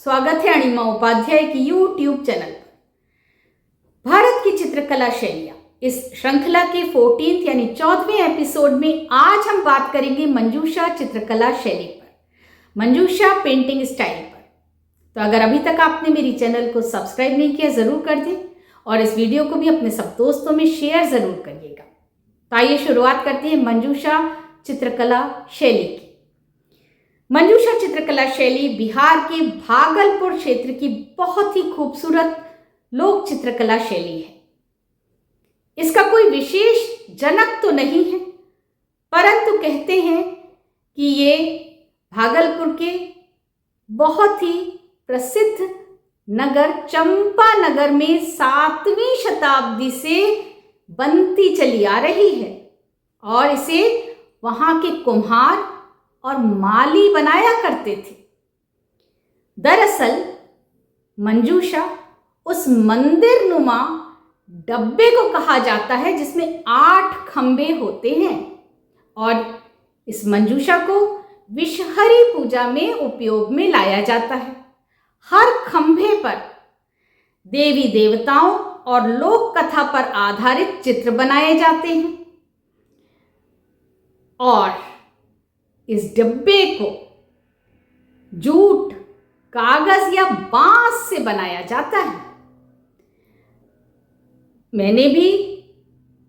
स्वागत है अणिमा उपाध्याय की यूट्यूब चैनल पर। भारत की चित्रकला शैलियाँ, इस श्रृंखला के 14th यानी 14वें एपिसोड में आज हम बात करेंगे मंजूषा चित्रकला शैली पर, मंजूषा पेंटिंग स्टाइल पर। तो अगर अभी तक आपने मेरी चैनल को सब्सक्राइब नहीं किया ज़रूर कर दें और इस वीडियो को भी अपने सब दोस्तों में शेयर ज़रूर करिएगा। तो आइए शुरुआत करते हैं मंजूषा चित्रकला शैली की। मंजूषा चित्रकला शैली बिहार के भागलपुर क्षेत्र की बहुत ही खूबसूरत लोक चित्रकला शैली है। इसका कोई विशेष जनक तो नहीं है, परंतु कहते हैं कि ये भागलपुर के बहुत ही प्रसिद्ध नगर चंपानगर में 7वीं शताब्दी से बनती चली आ रही है और इसे वहाँ के कुम्हार और माली बनाया करते थे। दरअसल मंजूषा उस मंदिर नुमा डब्बे को कहा जाता है जिसमें 8 खंबे होते हैं और इस मंजूषा को विषहरी पूजा में उपयोग में लाया जाता है। हर खंभे पर देवी देवताओं और लोक कथा पर आधारित चित्र बनाए जाते हैं और इस डब्बे को जूट, कागज या बांस से बनाया जाता है। मैंने भी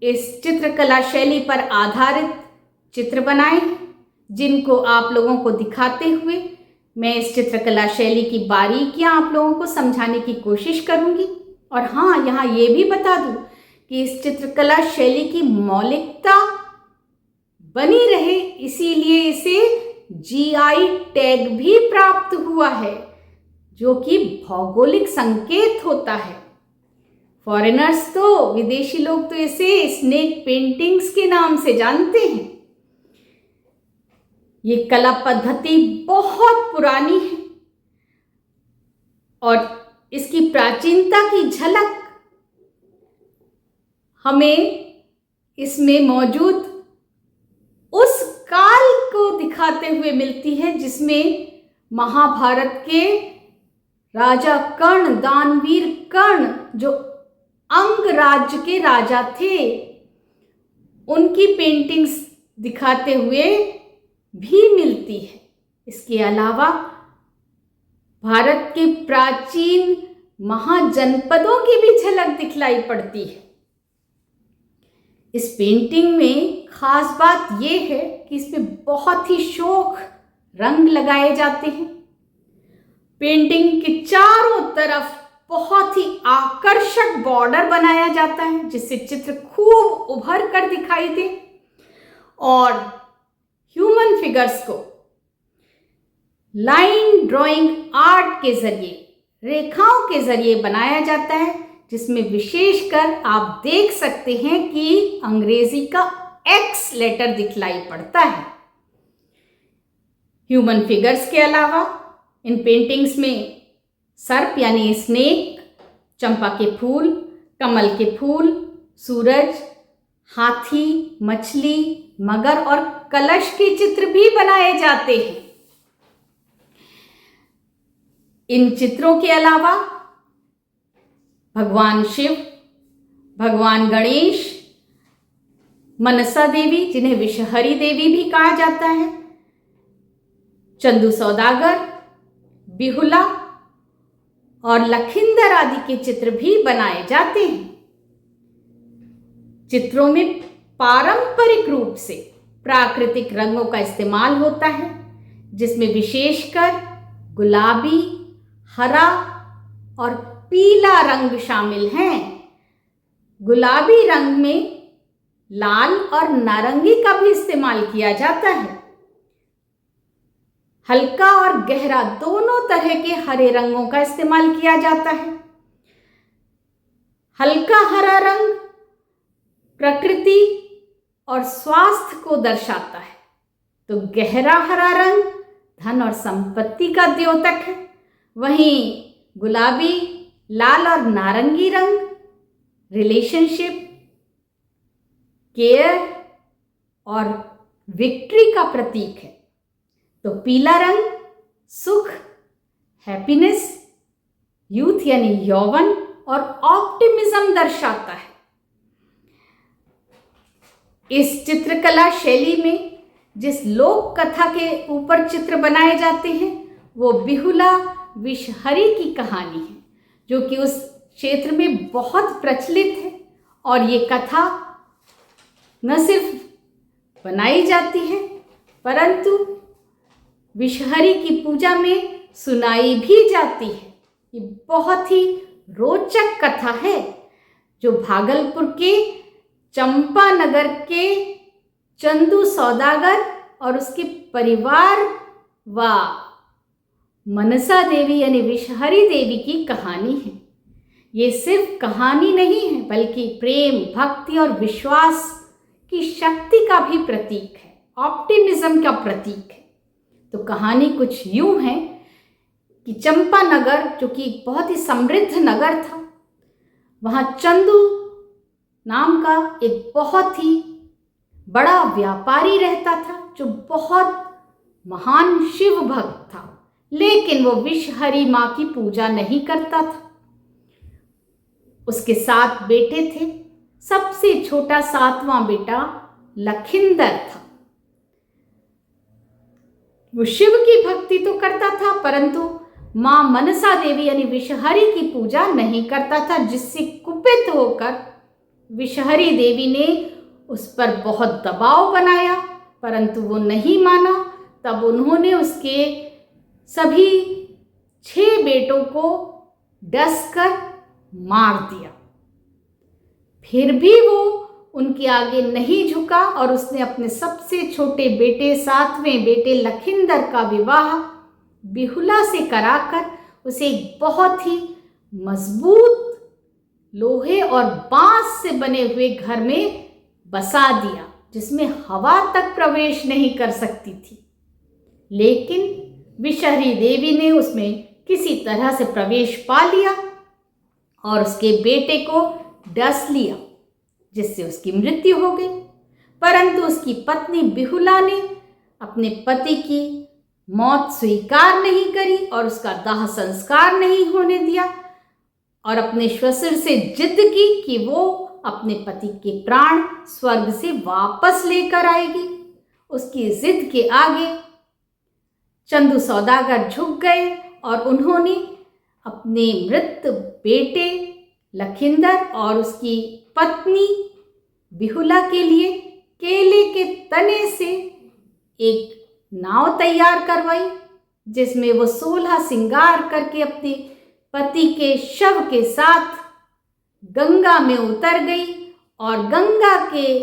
इस चित्रकला शैली पर आधारित चित्र बनाए हैं, जिनको आप लोगों को दिखाते हुए मैं इस चित्रकला शैली की बारीकियां आप लोगों को समझाने की कोशिश करूंगी। और हाँ, यहाँ ये भी बता दूं कि इस चित्रकला शैली की मौलिकता बनी रहे इसीलिए इसे जीआई टैग भी प्राप्त हुआ है, जो कि भौगोलिक संकेत होता है। फॉरेनर्स तो, विदेशी लोग तो इसे स्नेक पेंटिंग्स के नाम से जानते हैं। ये कला पद्धति बहुत पुरानी है और इसकी प्राचीनता की झलक हमें इसमें मौजूद उस काल को दिखाते हुए मिलती है जिसमें महाभारत के राजा कर्ण, दानवीर कर्ण, जो अंग राज्य के राजा थे, उनकी पेंटिंग्स दिखाते हुए भी मिलती है। इसके अलावा भारत के प्राचीन महाजनपदों की भी झलक दिखलाई पड़ती है। इस पेंटिंग में खास बात यह है कि इसमें बहुत ही शोख रंग लगाए जाते हैं। पेंटिंग के चारों तरफ बहुत ही आकर्षक बॉर्डर बनाया जाता है जिससे चित्र खूब उभर कर दिखाई दे और ह्यूमन फिगर्स को लाइन ड्राइंग आर्ट के जरिए, रेखाओं के जरिए बनाया जाता है, जिसमें विशेषकर आप देख सकते हैं कि अंग्रेजी का एक्स लेटर दिखलाई पड़ता है। ह्यूमन फिगर्स के अलावा इन पेंटिंग्स में सर्प यानी स्नेक, चंपा के फूल, कमल के फूल, सूरज, हाथी, मछली, मगर और कलश के चित्र भी बनाए जाते हैं। इन चित्रों के अलावा भगवान शिव, भगवान गणेश, मनसा देवी जिन्हें विषहरी देवी भी कहा जाता है, चंदू सौदागर, बिहुला और लखिंदर आदि के चित्र भी बनाए जाते हैं। चित्रों में पारंपरिक रूप से प्राकृतिक रंगों का इस्तेमाल होता है, जिसमें विशेषकर गुलाबी, हरा और पीला रंग शामिल हैं। गुलाबी रंग में लाल और नारंगी का भी इस्तेमाल किया जाता है। हल्का और गहरा दोनों तरह के हरे रंगों का इस्तेमाल किया जाता है। हल्का हरा रंग प्रकृति और स्वास्थ्य को दर्शाता है, तो गहरा हरा रंग धन और संपत्ति का द्योतक है। वहीं गुलाबी, लाल और नारंगी रंग रिलेशनशिप, केयर और विक्ट्री का प्रतीक है। तो पीला रंग सुख, हैप्पीनेस, यूथ यानी यौवन और ऑप्टिमिज्म दर्शाता है। इस चित्रकला शैली में जिस लोक कथा के ऊपर चित्र बनाए जाते हैं वो बिहुला विषहरी की कहानी है, जो कि उस क्षेत्र में बहुत प्रचलित है। और ये कथा न सिर्फ बनाई जाती है परंतु विषहरी की पूजा में सुनाई भी जाती है। ये बहुत ही रोचक कथा है जो भागलपुर के चंपानगर के चंदू सौदागर और उसके परिवार व मनसा देवी यानी विषहरी देवी की कहानी है। ये सिर्फ कहानी नहीं है बल्कि प्रेम, भक्ति और विश्वास की शक्ति का भी प्रतीक है, ऑप्टिमिज्म का प्रतीक है। तो कहानी कुछ यूं है कि चंपानगर, जो कि बहुत ही समृद्ध नगर था, वहाँ चंदू नाम का एक बहुत ही बड़ा व्यापारी रहता था जो बहुत महान शिव भक्त था, लेकिन वो विषहरी माँ की पूजा नहीं करता था। उसके 7 बेटे थे। सबसे छोटा 7वां बेटा लखिंदर था। वो शिव की भक्ति तो करता था परंतु मां मनसा देवी यानी विषहरी की पूजा नहीं करता था, जिससे कुपित होकर विषहरी देवी ने उस पर बहुत दबाव बनाया परंतु वो नहीं माना। तब उन्होंने उसके सभी 6 बेटों को डसकर मार दिया। फिर भी वो उनके आगे नहीं झुका और उसने अपने सबसे छोटे बेटे 7वें बेटे लखिंदर का विवाह बिहुला से कराकर उसे एक बहुत ही मजबूत लोहे और बांस से बने हुए घर में बसा दिया, जिसमें हवा तक प्रवेश नहीं कर सकती थी। लेकिन विषहरी देवी ने उसमें किसी तरह से प्रवेश पा लिया और उसके बेटे को डस लिया, जिससे उसकी मृत्यु हो गई। परंतु उसकी पत्नी बिहुला ने अपने पति की मौत स्वीकार नहीं करी और उसका दाह संस्कार नहीं होने दिया और अपने श्वशुर से जिद की कि वो अपने पति के प्राण स्वर्ग से वापस लेकर आएगी। उसकी जिद के आगे चंदू सौदागर झुक गए और उन्होंने अपने मृत बेटे लखिंदर और उसकी पत्नी बिहुला के लिए केले के तने से एक नाव तैयार करवाई, जिसमें वो 16 श्रृंगार करके अपने पति के शव के साथ गंगा में उतर गई और गंगा के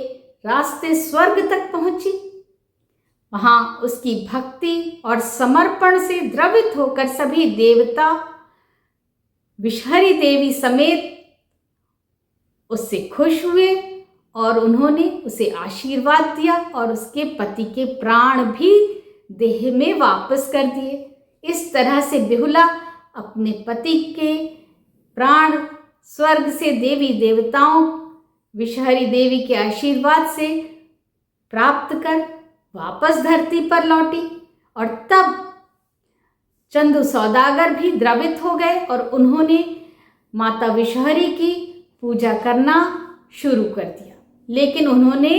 रास्ते स्वर्ग तक पहुंची। वहां उसकी भक्ति और समर्पण से द्रवित होकर सभी देवता विषहरी देवी समेत उससे खुश हुए और उन्होंने उसे आशीर्वाद दिया और उसके पति के प्राण भी देह में वापस कर दिए। इस तरह से बिहुला अपने पति के प्राण स्वर्ग से देवी देवताओं विषहरी देवी के आशीर्वाद से प्राप्त कर वापस धरती पर लौटी। और तब चंदू सौदागर भी द्रवित हो गए और उन्होंने माता विषहरी की पूजा करना शुरू कर दिया। लेकिन उन्होंने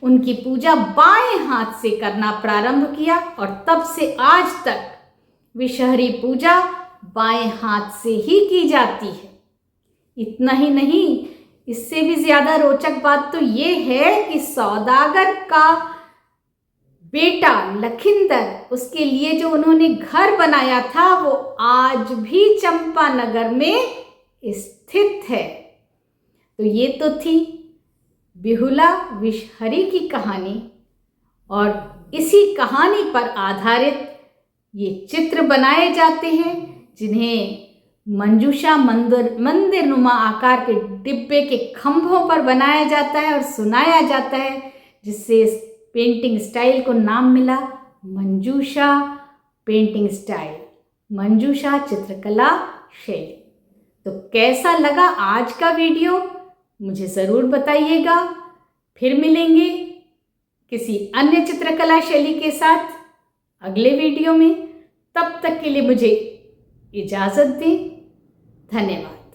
उनकी पूजा बाएं हाथ से करना प्रारंभ किया और तब से आज तक विषहरी पूजा बाएं हाथ से ही की जाती है। इतना ही नहीं, इससे भी ज्यादा रोचक बात तो ये है कि सौदागर का बेटा लखिंदर, उसके लिए जो उन्होंने घर बनाया था वो आज भी चंपानगर में स्थित है। तो ये तो थी बिहुला विषहरी की कहानी और इसी कहानी पर आधारित ये चित्र बनाए जाते हैं जिन्हें मंजूषा मंदिर नुमा आकार के डिब्बे के खंभों पर बनाया जाता है और सुनाया जाता है, जिससे इस पेंटिंग स्टाइल को नाम मिला मंजूषा पेंटिंग स्टाइल, मंजूषा चित्रकला शैली। तो कैसा लगा आज का वीडियो मुझे ज़रूर बताइएगा। फिर मिलेंगे किसी अन्य चित्रकला शैली के साथ अगले वीडियो में। तब तक के लिए मुझे इजाज़त दें। धन्यवाद।